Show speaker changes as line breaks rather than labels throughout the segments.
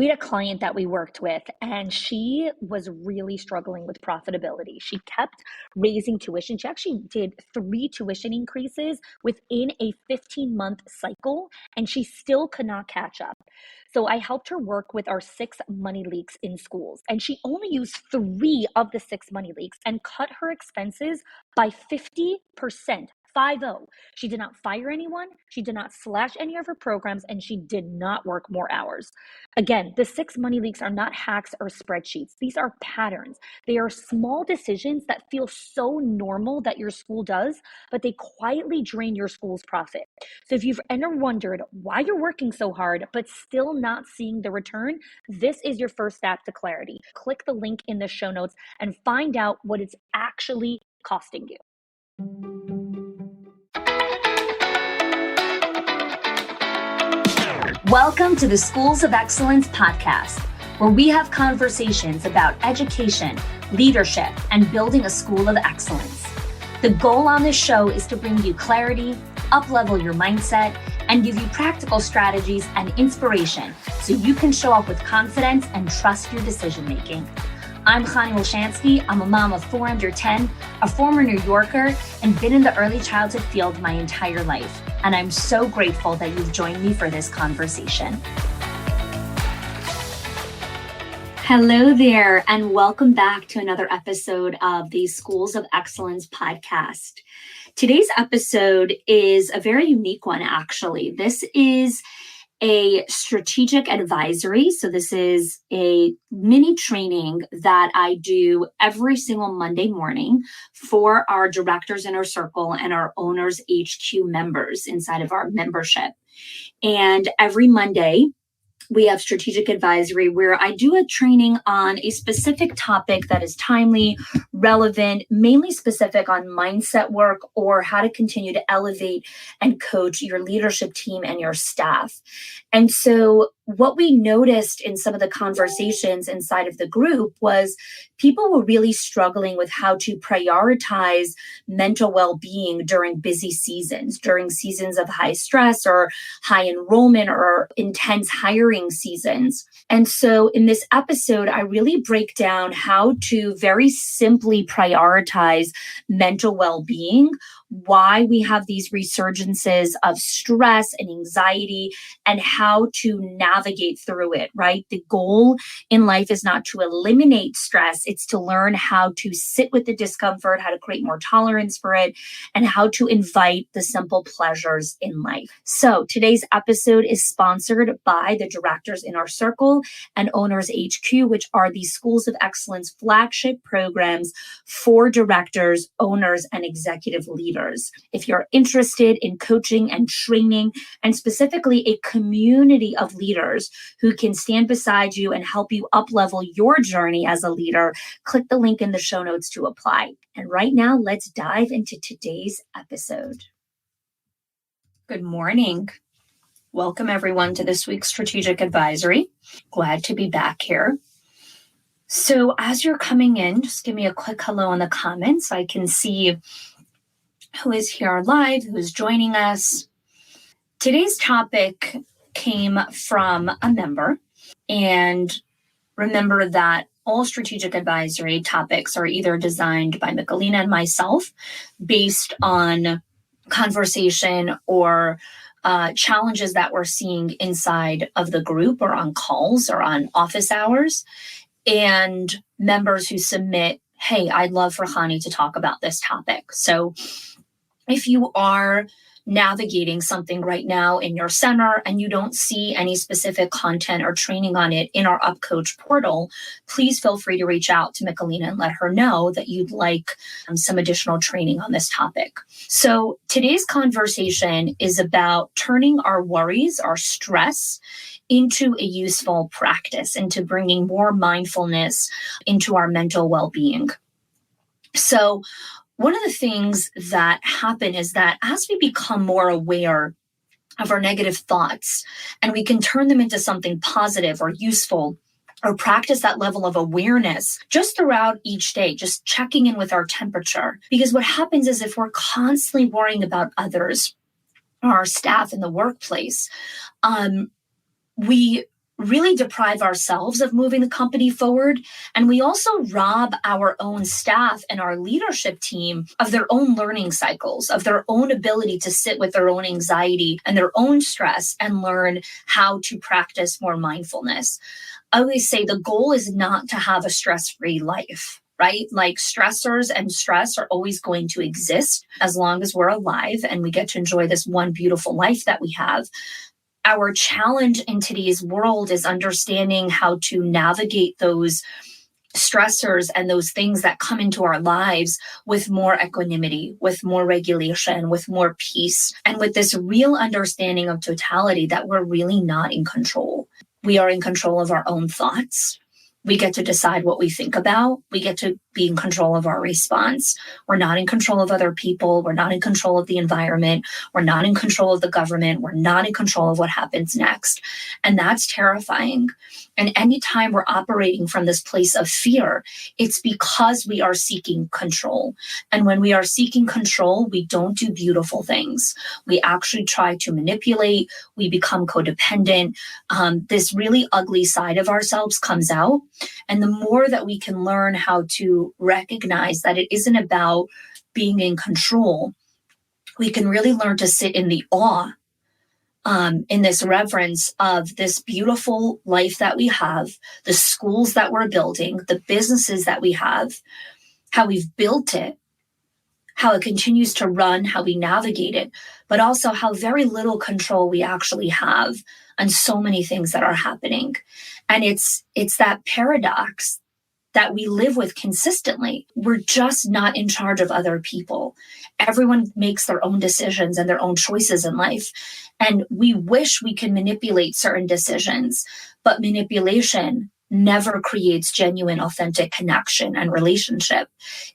We had a client that we worked with, and she was really struggling with profitability. She kept raising tuition. She actually did 3 tuition increases within a 15-month cycle, and she still could not catch up. So I helped her work with our 6 money leaks in schools, and she only used 3 of the 6 money leaks and cut her expenses by 50%. 50. She did not fire anyone, she did not slash any of her programs, and she did not work more hours. Again, the 6 money leaks are not hacks or spreadsheets. These are patterns. They are small decisions that feel so normal that your school does, but they quietly drain your school's profit. So if you've ever wondered why you're working so hard, but still not seeing the return, this is your first step to clarity. Click the link in the show notes and find out what it's actually costing you.
Welcome to the Schools of Excellence podcast, where we have conversations about education, leadership, and building a school of excellence. The goal on this show is to bring you clarity, up-level your mindset, and give you practical strategies and inspiration so you can show up with confidence and trust your decision-making. I'm Chanie. I'm a mom of 4 under 10, a former New Yorker, and been in the early childhood field my entire life. And I'm so grateful that you've joined me for this conversation. Hello there, and welcome back to another episode of the Schools of Excellence podcast. Today's episode is a very unique one, actually. This is a strategic advisory. So this is a mini training that I do every single Monday morning for our directors in our circle and our owners HQ members inside of our membership. And every Monday, we have strategic advisory where I do a training on a specific topic that is timely, relevant, mainly specific on mindset work or how to continue to elevate and coach your leadership team and your staff. And so what we noticed in some of the conversations inside of the group was people were really struggling with how to prioritize mental well-being during busy seasons, during seasons of high stress or high enrollment or intense hiring seasons. And so in this episode, I really break down how to very simply prioritize mental well-being, why we have these resurgences of stress and anxiety, and how to navigate through it, right? The goal in life is not to eliminate stress. It's to learn how to sit with the discomfort, how to create more tolerance for it, and how to invite the simple pleasures in life. So today's episode is sponsored by the directors in our circle and Owners HQ, which are the Schools of Excellence flagship programs for directors, owners, and executive leaders. If you're interested in coaching and training, and specifically a community of leaders who can stand beside you and help you up-level your journey as a leader, click the link in the show notes to apply. And right now, let's dive into today's episode. Good morning. Welcome everyone to this week's Strategic Advisory. Glad to be back here. So as you're coming in, just give me a quick hello in the comments so I can see who is here live, who is joining us. Today's topic came from a member, and remember that all strategic advisory topics are either designed by Michelina and myself based on conversation or challenges that we're seeing inside of the group or on calls or on office hours, and members who submit, hey, I'd love for Chanie to talk about this topic. So if you are navigating something right now in your center and you don't see any specific content or training on it in our UpCoach portal, please feel free to reach out to Michelina and let her know that you'd like some additional training on this topic. So today's conversation is about turning our worries, our stress, into a useful practice, into bringing more mindfulness into our mental well-being. So one of the things that happen is that as we become more aware of our negative thoughts and we can turn them into something positive or useful or practice that level of awareness just throughout each day, just checking in with our temperature. Because what happens is if we're constantly worrying about others or our staff in the workplace, we really deprive ourselves of moving the company forward. And we also rob our own staff and our leadership team of their own learning cycles, of their own ability to sit with their own anxiety and their own stress and learn how to practice more mindfulness. I always say the goal is not to have a stress-free life, right? Like stressors and stress are always going to exist as long as we're alive and we get to enjoy this one beautiful life that we have. Our challenge in today's world is understanding how to navigate those stressors and those things that come into our lives with more equanimity, with more regulation, with more peace, and with this real understanding of totality that we're really not in control. We are in control of our own thoughts. We get to decide what we think about. We get to be in control of our response. We're not in control of other people. We're not in control of the environment. We're not in control of the government. We're not in control of what happens next. And that's terrifying. And anytime we're operating from this place of fear, it's because we are seeking control. And when we are seeking control, we don't do beautiful things. We actually try to manipulate. We become codependent. This really ugly side of ourselves comes out. And the more that we can learn how to recognize that it isn't about being in control, we can really learn to sit in the awe, in this reverence of this beautiful life that we have, the schools that we're building, the businesses that we have, how we've built it, how it continues to run, how we navigate it, but also how very little control we actually have on so many things that are happening. And it's that paradox that we live with consistently. We're just not in charge of other people. Everyone makes their own decisions and their own choices in life. And we wish we can manipulate certain decisions, but manipulation never creates genuine, authentic connection and relationship.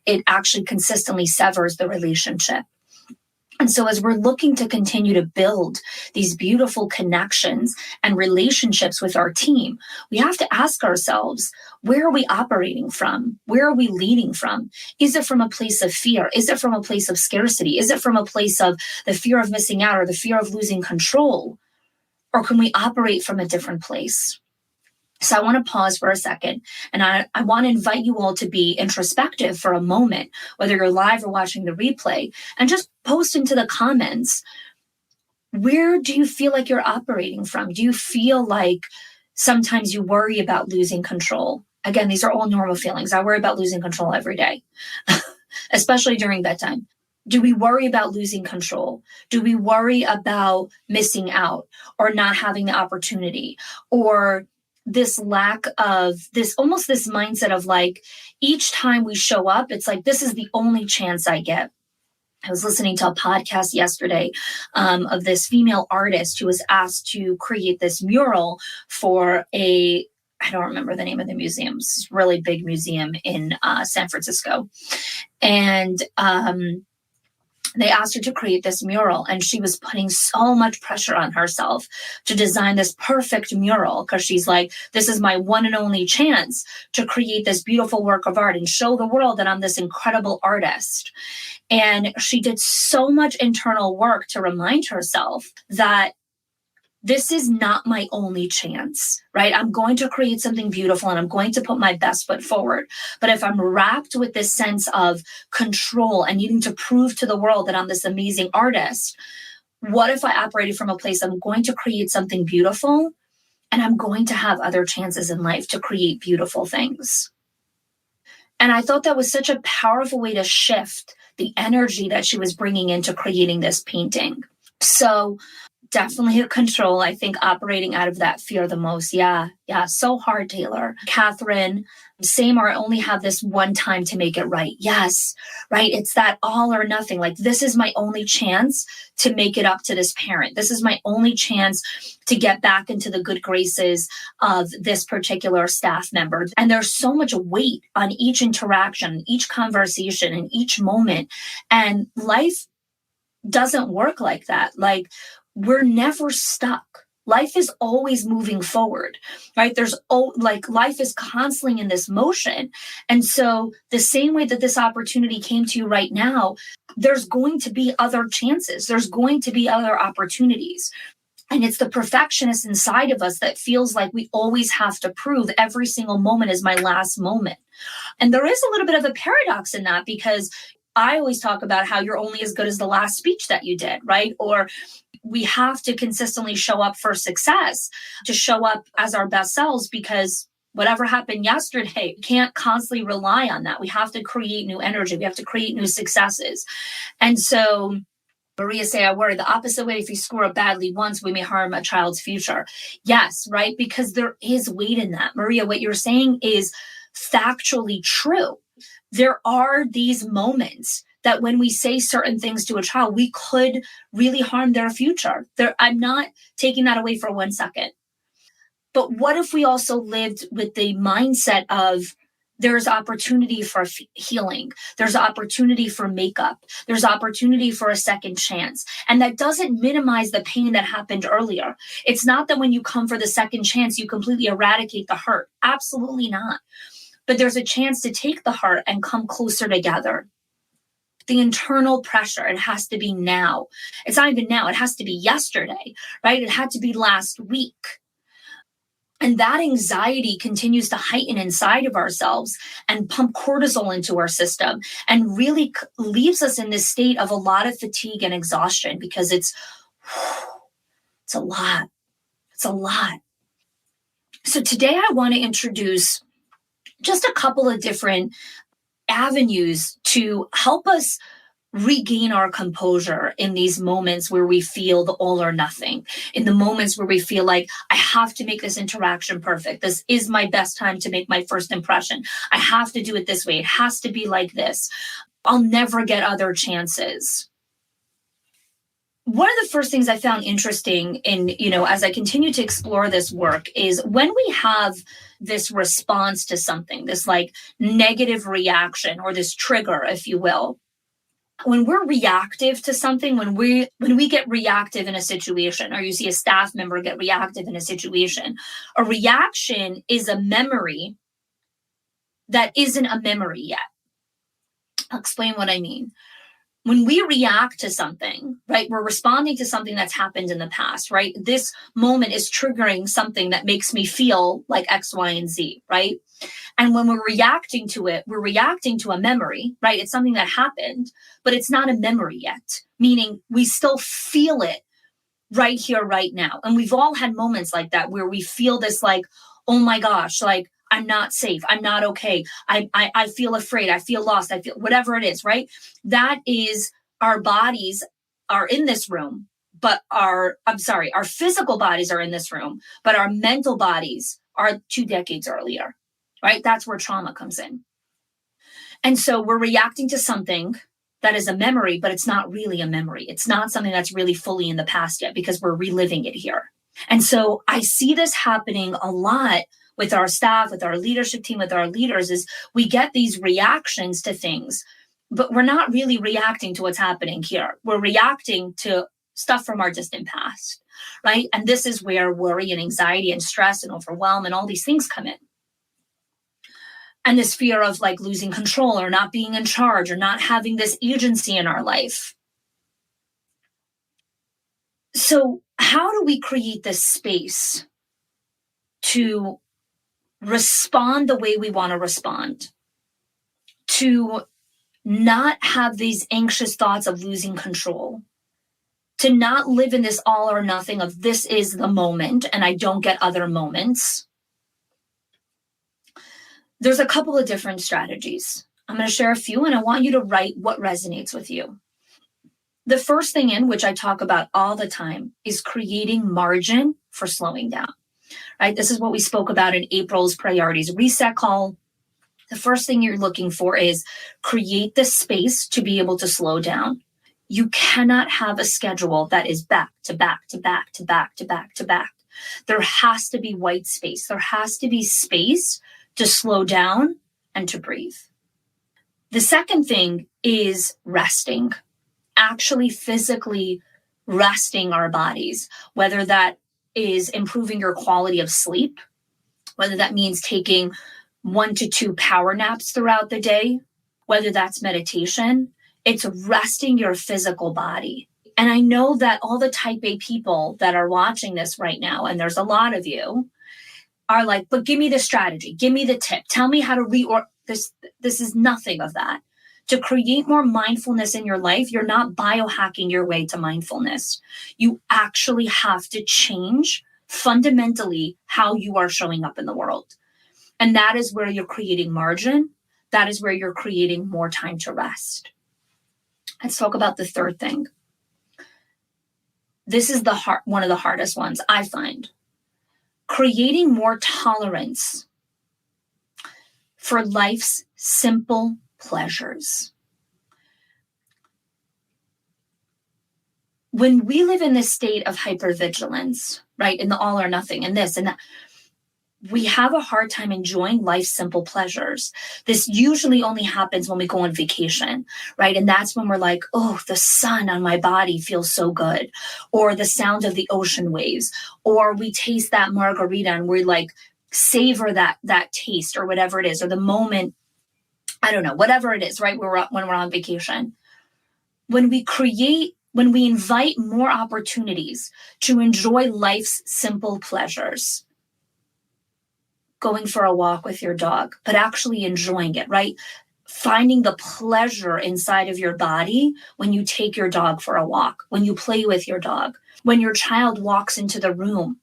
It actually consistently severs the relationship. And so as we're looking to continue to build these beautiful connections and relationships with our team, we have to ask ourselves, where are we operating from? Where are we leading from? Is it from a place of fear? Is it from a place of scarcity? Is it from a place of the fear of missing out or the fear of losing control? Or can we operate from a different place? So I want to pause for a second, and I want to invite you all to be introspective for a moment, whether you're live or watching the replay, and just post into the comments, where do you feel like you're operating from? Do you feel like sometimes you worry about losing control? Again, these are all normal feelings. I worry about losing control every day, especially during bedtime. Do we worry about losing control? Do we worry about missing out or not having the opportunity, or this lack of this mindset of like, each time we show up, it's like, this is the only chance I get. I was listening to a podcast yesterday of this female artist who was asked to create this mural for I don't remember the name of the museum. It's a really big museum in San Francisco. And they asked her to create this mural, and she was putting so much pressure on herself to design this perfect mural because she's like, this is my one and only chance to create this beautiful work of art and show the world that I'm this incredible artist. And she did so much internal work to remind herself that this is not my only chance, right? I'm going to create something beautiful and I'm going to put my best foot forward. But if I'm wrapped with this sense of control and needing to prove to the world that I'm this amazing artist, what if I operated from a place I'm going to create something beautiful and I'm going to have other chances in life to create beautiful things? And I thought that was such a powerful way to shift the energy that she was bringing into creating this painting. So definitely a control. I think operating out of that fear the most. Yeah. So hard, Taylor. Catherine, same, or I only have this one time to make it right. Yes, right. It's that all or nothing. Like, this is my only chance to make it up to this parent. This is my only chance to get back into the good graces of this particular staff member. And there's so much weight on each interaction, each conversation, and each moment. And life doesn't work like that. Like, we're never stuck. Life is always moving forward, right? Life is constantly in this motion. And so the same way that this opportunity came to you right now, there's going to be other chances. There's going to be other opportunities. And it's the perfectionist inside of us that feels like we always have to prove every single moment is my last moment. And there is a little bit of a paradox in that, because I always talk about how you're only as good as the last speech that you did, right? Or we have to consistently show up for success, to show up as our best selves, because whatever happened yesterday, we can't constantly rely on that. We have to create new energy. We have to create new successes. And so Maria say, I worry the opposite way. If you screw up badly once, we may harm a child's future. Yes, right? Because there is weight in that. Maria, what you're saying is factually true. There are these moments that when we say certain things to a child, we could really harm their future. I'm not taking that away for 1 second. But what if we also lived with the mindset of there's opportunity for healing, there's opportunity for makeup, there's opportunity for a second chance. And that doesn't minimize the pain that happened earlier. It's not that when you come for the second chance, you completely eradicate the hurt. Absolutely not. But there's a chance to take the hurt and come closer together. The internal pressure, it has to be now. It's not even now, it has to be yesterday, right? It had to be last week. And that anxiety continues to heighten inside of ourselves and pump cortisol into our system and really leaves us in this state of a lot of fatigue and exhaustion, because it's a lot. It's a lot. So today I want to introduce just a couple of different avenues to help us regain our composure in these moments where we feel the all or nothing, in the moments where we feel like I have to make this interaction perfect. This is my best time to make my first impression. I have to do it this way. It has to be like this. I'll never get other chances. One of the first things I found interesting as I continue to explore this work is when we have this response to something, this like negative reaction or this trigger, if you will. When we're reactive to something, when we get reactive in a situation, or you see a staff member get reactive in a situation, a reaction is a memory that isn't a memory yet. I'll explain what I mean. When we react to something, right, we're responding to something that's happened in the past, right? This moment is triggering something that makes me feel like X, Y, and Z, right? And when we're reacting to it, we're reacting to a memory, right? It's something that happened, but it's not a memory yet, meaning we still feel it right here, right now. And we've all had moments like that where we feel this like, oh my gosh, like I'm not safe. I'm not okay. I feel afraid. I feel lost. I feel whatever it is, right? That is our bodies are in this room, but our physical bodies are in this room, but our mental bodies are 2 decades earlier, right? That's where trauma comes in. And so we're reacting to something that is a memory, but it's not really a memory. It's not something that's really fully in the past yet, because we're reliving it here. And so I see this happening a lot with our staff, with our leadership team, with our leaders, is we get these reactions to things, but we're not really reacting to what's happening here. We're reacting to stuff from our distant past, right? And this is where worry and anxiety and stress and overwhelm and all these things come in. And this fear of like losing control or not being in charge or not having this agency in our life. So how do we create this space to respond the way we want to respond, to not have these anxious thoughts of losing control, to not live in this all or nothing of this is the moment and I don't get other moments? There's a couple of different strategies. I'm going to share a few, and I want you to write what resonates with you. The first thing in which I talk about all the time is creating margin for slowing down. Right? This is what we spoke about in April's priorities reset call. The first thing you're looking for is create the space to be able to slow down. You cannot have a schedule that is back to back to back to back to back to back. There has to be white space. There has to be space to slow down and to breathe. The second thing is resting, actually physically resting our bodies, whether that is improving your quality of sleep, whether that means taking 1 to 2 power naps throughout the day, whether that's meditation. It's resting your physical body. And I know that all the type A people that are watching this right now, and there's a lot of you, are like, but give me the strategy, give me the tip, tell me how to this. This is nothing of that. To create more mindfulness in your life, you're not biohacking your way to mindfulness. You actually have to change fundamentally how you are showing up in the world. And that is where you're creating margin. That is where you're creating more time to rest. Let's talk about the third thing. This is one of the hardest ones I find. Creating more tolerance for life's simple pleasures. When we live in this state of hypervigilance, right, in the all or nothing, and this and that, we have a hard time enjoying life's simple pleasures. This usually only happens when we go on vacation, right? And that's when we're like, oh, the sun on my body feels so good, or the sound of the ocean waves, or we taste that margarita and we're like, savor that taste or whatever it is, or the moment, I don't know, whatever it is, right? When we're on vacation. When we invite more opportunities to enjoy life's simple pleasures, going for a walk with your dog, but actually enjoying it, right? Finding the pleasure inside of your body when you take your dog for a walk, when you play with your dog, when your child walks into the room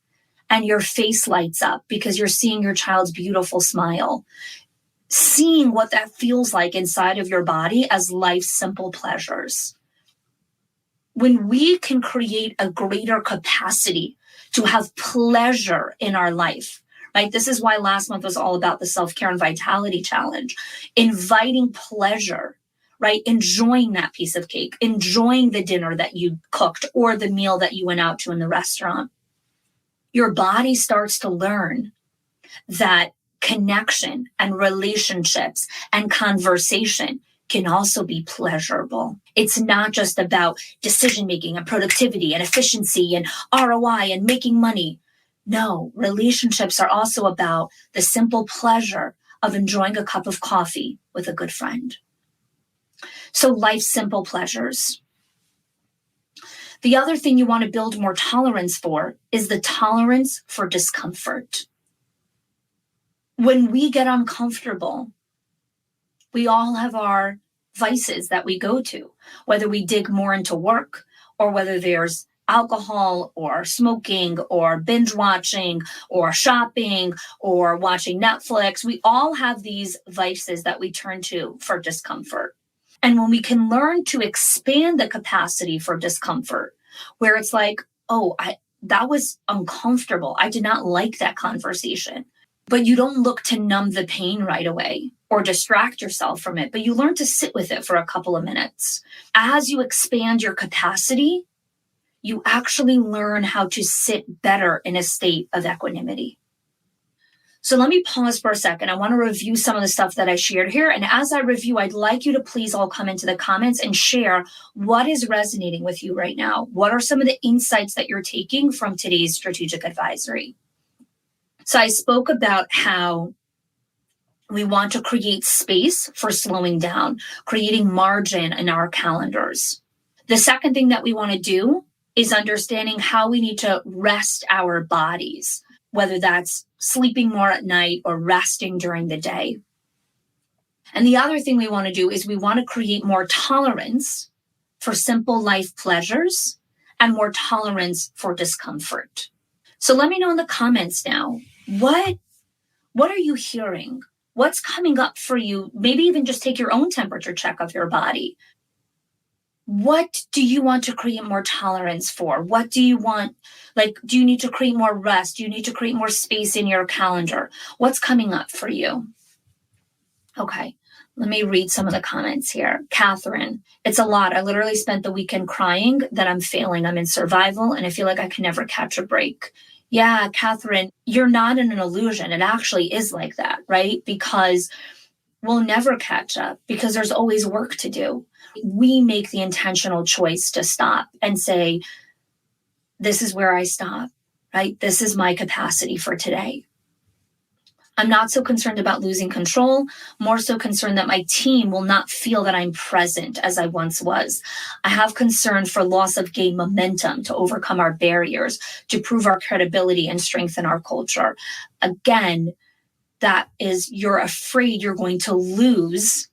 and your face lights up because you're seeing your child's beautiful smile, seeing what that feels like inside of your body as life's simple pleasures. When we can create a greater capacity to have pleasure in our life, right? This is why last month was all about the self-care and vitality challenge, inviting pleasure, right? Enjoying that piece of cake, enjoying the dinner that you cooked or the meal that you went out to in the restaurant. Your body starts to learn that connection and relationships and conversation can also be pleasurable. It's not just about decision-making and productivity and efficiency and ROI and making money. No, relationships are also about the simple pleasure of enjoying a cup of coffee with a good friend. So life's simple pleasures. The other thing you want to build more tolerance for is the tolerance for discomfort. When we get uncomfortable, we all have our vices that we go to, whether we dig more into work or whether there's alcohol or smoking or binge watching or shopping or watching Netflix. We all have these vices that we turn to for discomfort. And when we can learn to expand the capacity for discomfort, where it's like, oh, that was uncomfortable. I did not like that conversation. But you don't look to numb the pain right away or distract yourself from it, but you learn to sit with it for a couple of minutes. As you expand your capacity, you actually learn how to sit better in a state of equanimity. So let me pause for a second. I want to review some of the stuff that I shared here. And as I review, I'd like you to please all come into the comments and share what is resonating with you right now. What are some of the insights that you're taking from today's strategic advisory? So I spoke about how we want to create space for slowing down, creating margin in our calendars. The second thing that we want to do is understanding how we need to rest our bodies, whether that's sleeping more at night or resting during the day. And the other thing we want to do is we want to create more tolerance for simple life pleasures and more tolerance for discomfort. So let me know in the comments now, what are you hearing? What's coming up for you? Maybe even just take your own temperature check of your body. What do you want to create more tolerance for? What do you want? Like, do you need to create more rest? Do you need to create more space in your calendar? What's coming up for you? Okay, let me read some of the comments here. Catherine, it's a lot. I literally spent the weekend crying that I'm failing. I'm in survival and I feel like I can never catch a break. Yeah, Catherine, you're not in an illusion. It actually is like that, right? Because we'll never catch up because there's always work to do. We make the intentional choice to stop and say, this is where I stop, right? This is my capacity for today. I'm not so concerned about losing control, more so concerned that my team will not feel that I'm present as I once was. I have concern for loss of gain momentum to overcome our barriers, to prove our credibility and strengthen our culture. Again, that is, you're afraid you're going to lose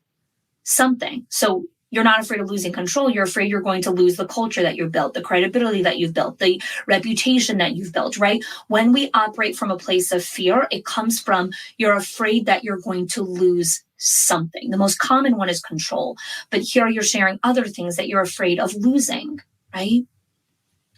something. So you're not afraid of losing control. You're afraid you're going to lose the culture that you've built, the credibility that you've built, the reputation that you've built, right? When we operate from a place of fear, it comes from you're afraid that you're going to lose something. The most common one is control. But here you're sharing other things that you're afraid of losing, right?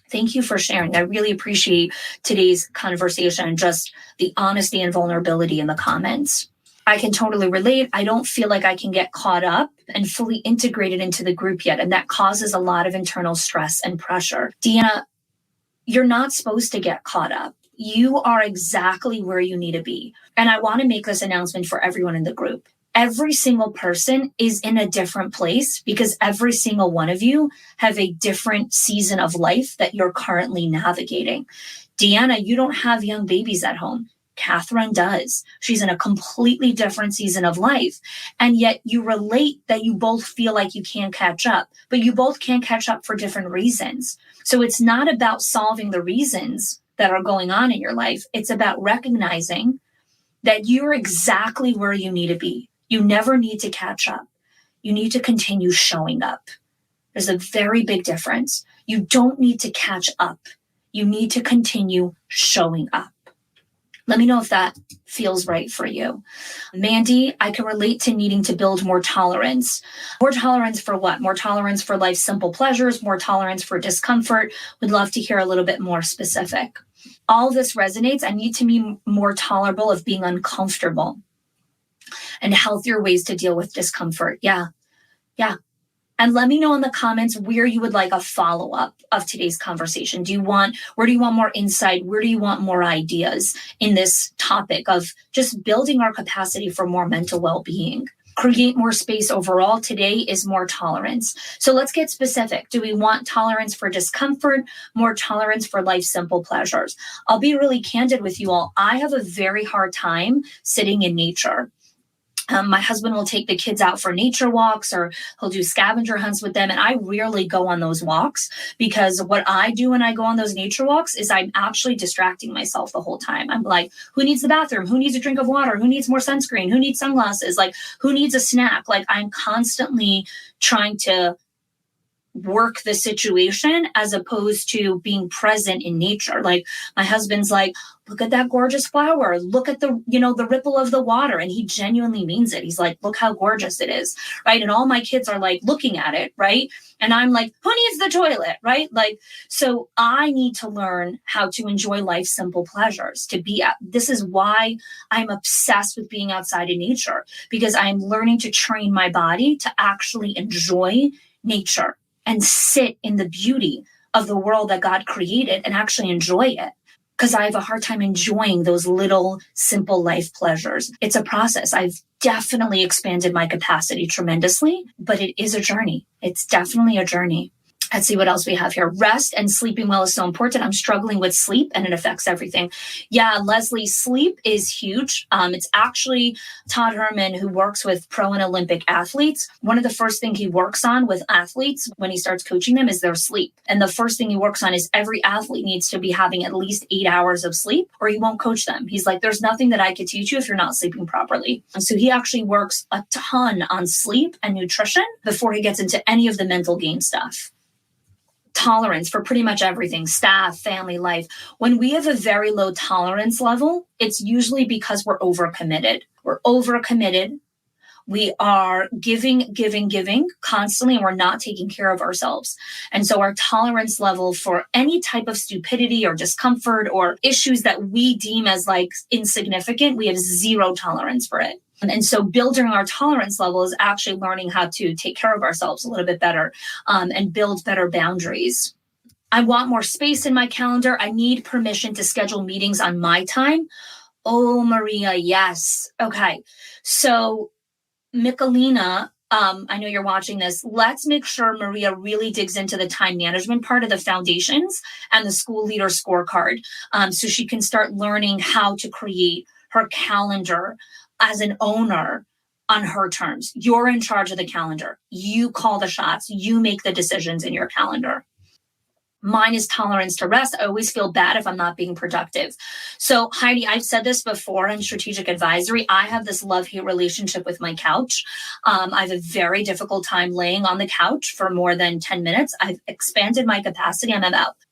Thank you for sharing. I really appreciate today's conversation and just the honesty and vulnerability in the comments. I can totally relate. I don't feel like I can get caught up and fully integrated into the group yet. And that causes a lot of internal stress and pressure. Deanna, you're not supposed to get caught up. You are exactly where you need to be. And I want to make this announcement for everyone in the group. Every single person is in a different place because every single one of you have a different season of life that you're currently navigating. Deanna, you don't have young babies at home. Catherine does. She's in a completely different season of life. And yet you relate that you both feel like you can't catch up, but you both can't catch up for different reasons. So it's not about solving the reasons that are going on in your life. It's about recognizing that you're exactly where you need to be. You never need to catch up. You need to continue showing up. There's a very big difference. You don't need to catch up. You need to continue showing up. Let me know if that feels right for you. Mandy, I can relate to needing to build more tolerance. More tolerance for what? More tolerance for life's simple pleasures, more tolerance for discomfort. Would love to hear a little bit more specific. All this resonates. I need to be more tolerable of being uncomfortable and healthier ways to deal with discomfort. Yeah. And let me know in the comments where you would like a follow-up of today's conversation. Where do you want more insight? Where do you want more ideas in this topic of just building our capacity for more mental well-being? Create more space overall. Today is more tolerance. So let's get specific. Do we want tolerance for discomfort? More tolerance for life's simple pleasures? I'll be really candid with you all. I have a very hard time sitting in nature. My husband will take the kids out for nature walks or he'll do scavenger hunts with them. And I rarely go on those walks because what I do when I go on those nature walks is I'm actually distracting myself the whole time. I'm like, who needs the bathroom? Who needs a drink of water? Who needs more sunscreen? Who needs sunglasses? Like, who needs a snack? Like, I'm constantly trying to work the situation as opposed to being present in nature. Like, my husband's like, look at that gorgeous flower. Look at the ripple of the water. And he genuinely means it. He's like, look how gorgeous it is. Right. And all my kids are like looking at it. Right. And I'm like, who needs the toilet? Right. Like, so I need to learn how to enjoy life's simple pleasures, this is why I'm obsessed with being outside in nature, because I'm learning to train my body to actually enjoy nature and sit in the beauty of the world that God created and actually enjoy it. Because I have a hard time enjoying those little simple life pleasures. It's a process. I've definitely expanded my capacity tremendously, but it is a journey. It's definitely a journey. Let's see what else we have here. Rest and sleeping well is so important. I'm struggling with sleep and it affects everything. Yeah, Leslie, sleep is huge. It's actually Todd Herman, who works with pro and Olympic athletes. One of the first things he works on with athletes when he starts coaching them is their sleep. And the first thing he works on is every athlete needs to be having at least 8 hours of sleep or he won't coach them. He's like, there's nothing that I could teach you if you're not sleeping properly. And so he actually works a ton on sleep and nutrition before he gets into any of the mental game stuff. Tolerance for pretty much everything, staff, family life. When we have a very low tolerance level, it's usually because we're overcommitted. We are giving constantly, and we're not taking care of ourselves. And so our tolerance level for any type of stupidity or discomfort or issues that we deem as like insignificant, we have zero tolerance for it. And so building our tolerance level is actually learning how to take care of ourselves a little bit better and build better boundaries. I want more space in my calendar. I need permission to schedule meetings on my time. Oh, Maria, yes. Okay. So Michelina, I know you're watching this. Let's make sure Maria really digs into the time management part of the foundations and the school leader scorecard so she can start learning how to create her calendar as an owner on her terms. You're in charge of the calendar. You call the shots. You make the decisions in your calendar. Mine is tolerance to rest. I always feel bad if I'm not being productive. So Heidi, I've said this before in strategic advisory. I have this love-hate relationship with my couch. I have a very difficult time laying on the couch for more than 10 minutes. I've expanded my capacity.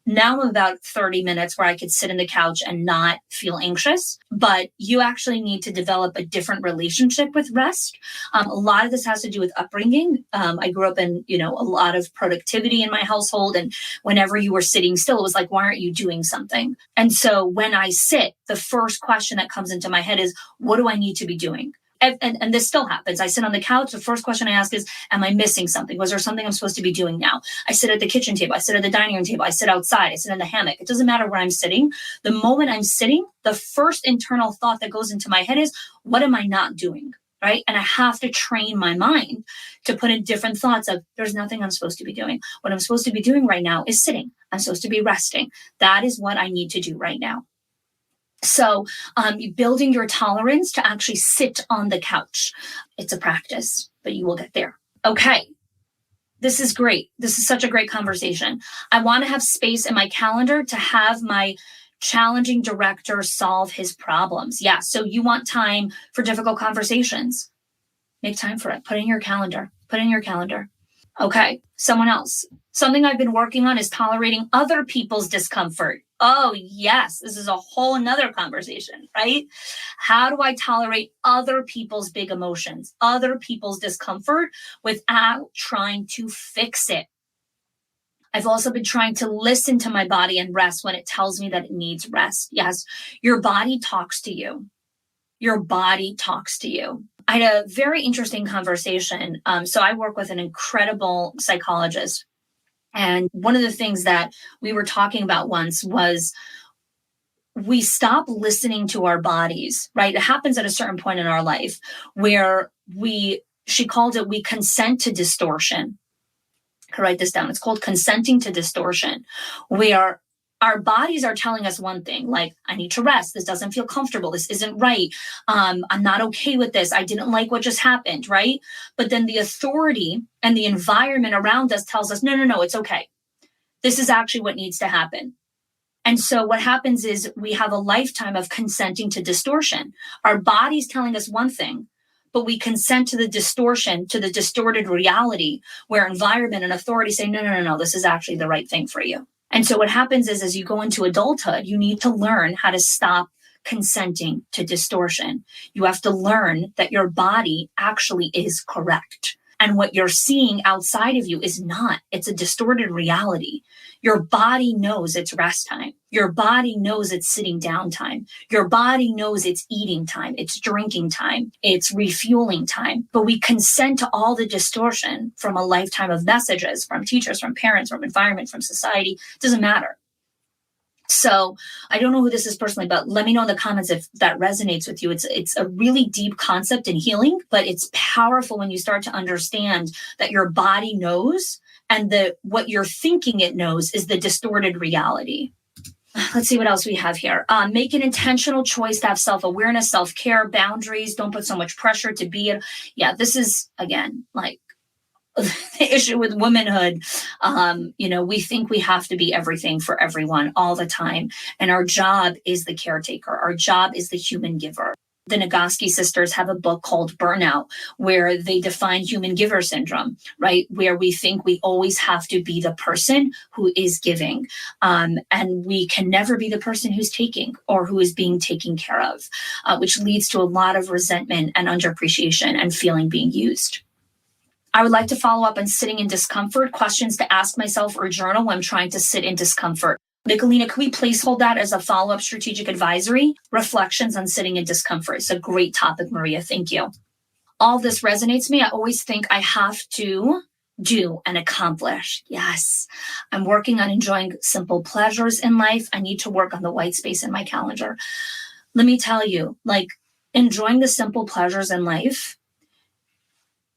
Now I'm about 30 minutes where I could sit in the couch and not feel anxious. But you actually need to develop a different relationship with rest. A lot of this has to do with upbringing. I grew up in, a lot of productivity in my household. And whenever you were sitting still, it was like, why aren't you doing something? And so when I sit, the first question that comes into my head is, what do I need to be doing? And this still happens. I sit on the couch. The first question I ask is, am I missing something? Was there something I'm supposed to be doing now? I sit at the kitchen table. I sit at the dining room table. I sit outside. I sit in the hammock. It doesn't matter where I'm sitting. The moment I'm sitting, the first internal thought that goes into my head is, what am I not doing? Right? And I have to train my mind to put in different thoughts of, there's nothing I'm supposed to be doing. What I'm supposed to be doing right now is sitting. I'm supposed to be resting. That is what I need to do right now. So building your tolerance to actually sit on the couch. It's a practice, but you will get there. Okay. This is great. This is such a great conversation. I want to have space in my calendar to have my challenging director solve his problems. Yeah. So you want time for difficult conversations. Make time for it. Put it in your calendar. Okay. Someone else. Something I've been working on is tolerating other people's discomfort. Oh, yes. This is a whole nother conversation, right? How do I tolerate other people's big emotions, other people's discomfort without trying to fix it? I've also been trying to listen to my body and rest when it tells me that it needs rest. Yes, your body talks to you. I had a very interesting conversation. So I work with an incredible psychologist. And one of the things that we were talking about once was we stop listening to our bodies, right? It happens at a certain point in our life where she called it, we consent to distortion. I could write this down. It's called consenting to distortion, where our bodies are telling us one thing, like, I need to rest. This doesn't feel comfortable. This isn't right. I'm not okay with this. I didn't like what just happened, right? But then the authority and the environment around us tells us, no, it's okay. This is actually what needs to happen. And so what happens is we have a lifetime of consenting to distortion. Our body's telling us one thing, but we consent to the distortion, to the distorted reality where environment and authority say, no, this is actually the right thing for you. And so what happens is as you go into adulthood, you need to learn how to stop consenting to distortion. You have to learn that your body actually is correct. And what you're seeing outside of you is not. It's a distorted reality. Your body knows it's rest time. Your body knows it's sitting down time. Your body knows it's eating time. It's drinking time. It's refueling time. But we consent to all the distortion from a lifetime of messages, from teachers, from parents, from environment, from society. It doesn't matter. So I don't know who this is personally, but let me know in the comments if that resonates with you. It's a really deep concept in healing, but it's powerful when you start to understand that your body knows and what you're thinking it knows is the distorted reality. Let's see what else we have here. Make an intentional choice to have self-awareness, self-care, boundaries. Don't put so much pressure to be it. Yeah, this is, again, like the issue with womanhood. We think we have to be everything for everyone all the time. And our job is the caretaker. Our job is the human giver. The Nagoski sisters have a book called Burnout, where they define human giver syndrome, right? Where we think we always have to be the person who is giving. And we can never be the person who's taking or who is being taken care of, which leads to a lot of resentment and underappreciation and feeling being used. I would like to follow up on sitting in discomfort, questions to ask myself or journal when I'm trying to sit in discomfort. Nicolina, can we placehold that as a follow-up strategic advisory? Reflections on sitting in discomfort. It's a great topic, Maria. Thank you. All this resonates me. I always think I have to do and accomplish. Yes. I'm working on enjoying simple pleasures in life. I need to work on the white space in my calendar. Let me tell you, enjoying the simple pleasures in life,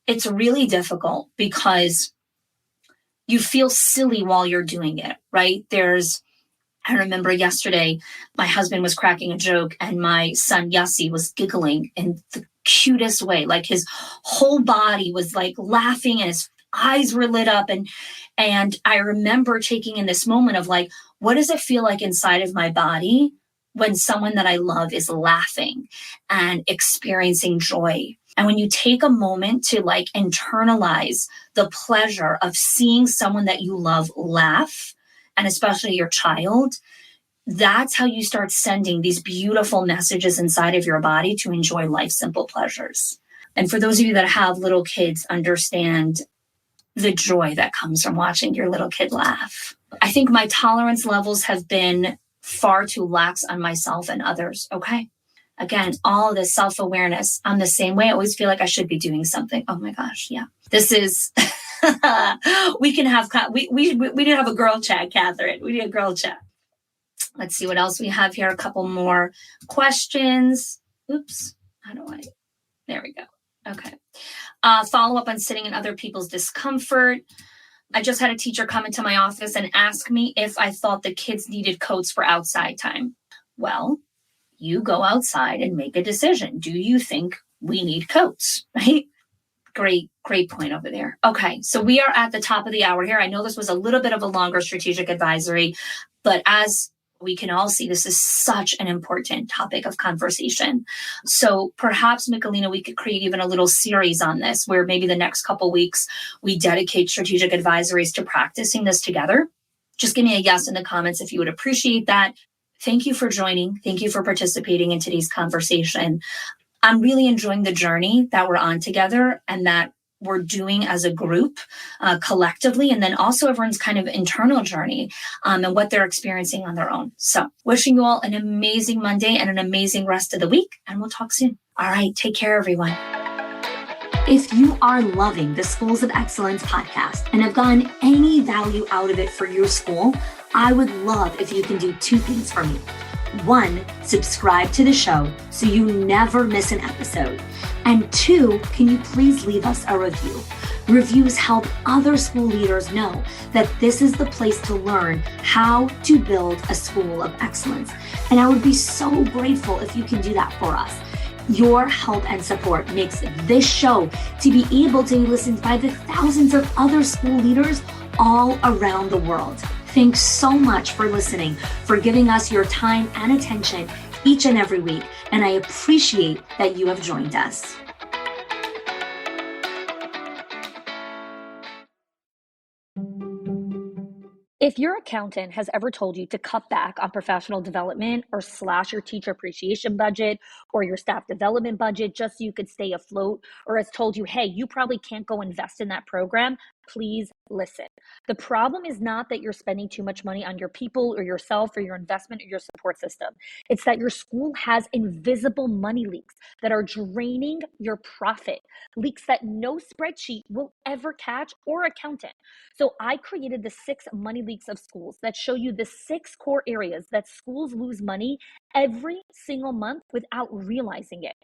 it's really difficult because you feel silly while you're doing it, right? There's I remember yesterday, my husband was cracking a joke and my son Yossi was giggling in the cutest way. Like his whole body was like laughing and his eyes were lit up. And I remember taking in this moment of like, what does it feel like inside of my body when someone that I love is laughing and experiencing joy? And when you take a moment to like internalize the pleasure of seeing someone that you love laugh, and especially your child, that's how you start sending these beautiful messages inside of your body to enjoy life's simple pleasures. And for those of you that have little kids, understand the joy that comes from watching your little kid laugh. I think my tolerance levels have been far too lax on myself and others. Okay. Again, all this self-awareness. I'm the same way. I always feel like I should be doing something. Oh my gosh. Yeah. This is, we need to have a girl chat, Catherine. We need a girl chat. Let's see what else we have here. A couple more questions. Oops. There we go. Okay. Follow up on sitting in other people's discomfort. I just had a teacher come into my office and ask me if I thought the kids needed coats for outside time. Well, you go outside and make a decision. Do you think we need coats, right? Great point over there. Okay, so we are at the top of the hour here. I know this was a little bit of a longer strategic advisory, but as we can all see, this is such an important topic of conversation. So perhaps, Michelina, we could create even a little series on this where maybe the next couple weeks we dedicate strategic advisories to practicing this together. Just give me a yes in the comments if you would appreciate that. Thank you for joining. Thank you for participating in today's conversation. I'm really enjoying the journey that we're on together and that we're doing as a group collectively, and then also everyone's kind of internal journey and what they're experiencing on their own. So wishing you all an amazing Monday and an amazing rest of the week, and we'll talk soon. All right, take care, everyone. If you are loving the Schools of Excellence podcast and have gotten any value out of it for your school, I would love if you can do two things for me. One, subscribe to the show so you never miss an episode. And two, can you please leave us a review? Reviews help other school leaders know that this is the place to learn how to build a school of excellence. And I would be so grateful if you can do that for us. Your help and support makes this show to be able to be listened by the thousands of other school leaders all around the world. Thanks so much for listening, for giving us your time and attention each and every week. And I appreciate that you have joined us.
If your accountant has ever told you to cut back on professional development or slash your teacher appreciation budget or your staff development budget just so you could stay afloat, or has told you, hey, you probably can't go invest in that program, please listen. The problem is not that you're spending too much money on your people or yourself or your investment or your support system. It's that your school has invisible money leaks that are draining your profit, leaks that no spreadsheet will ever catch or accountant. So I created the 6 money leaks of schools that show you the 6 core areas that schools lose money every single month without realizing it.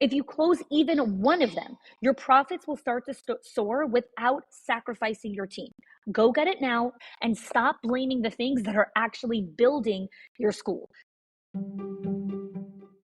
If you close even one of them, your profits will start to soar without sacrificing your team. Go get it now and stop blaming the things that are actually building your school.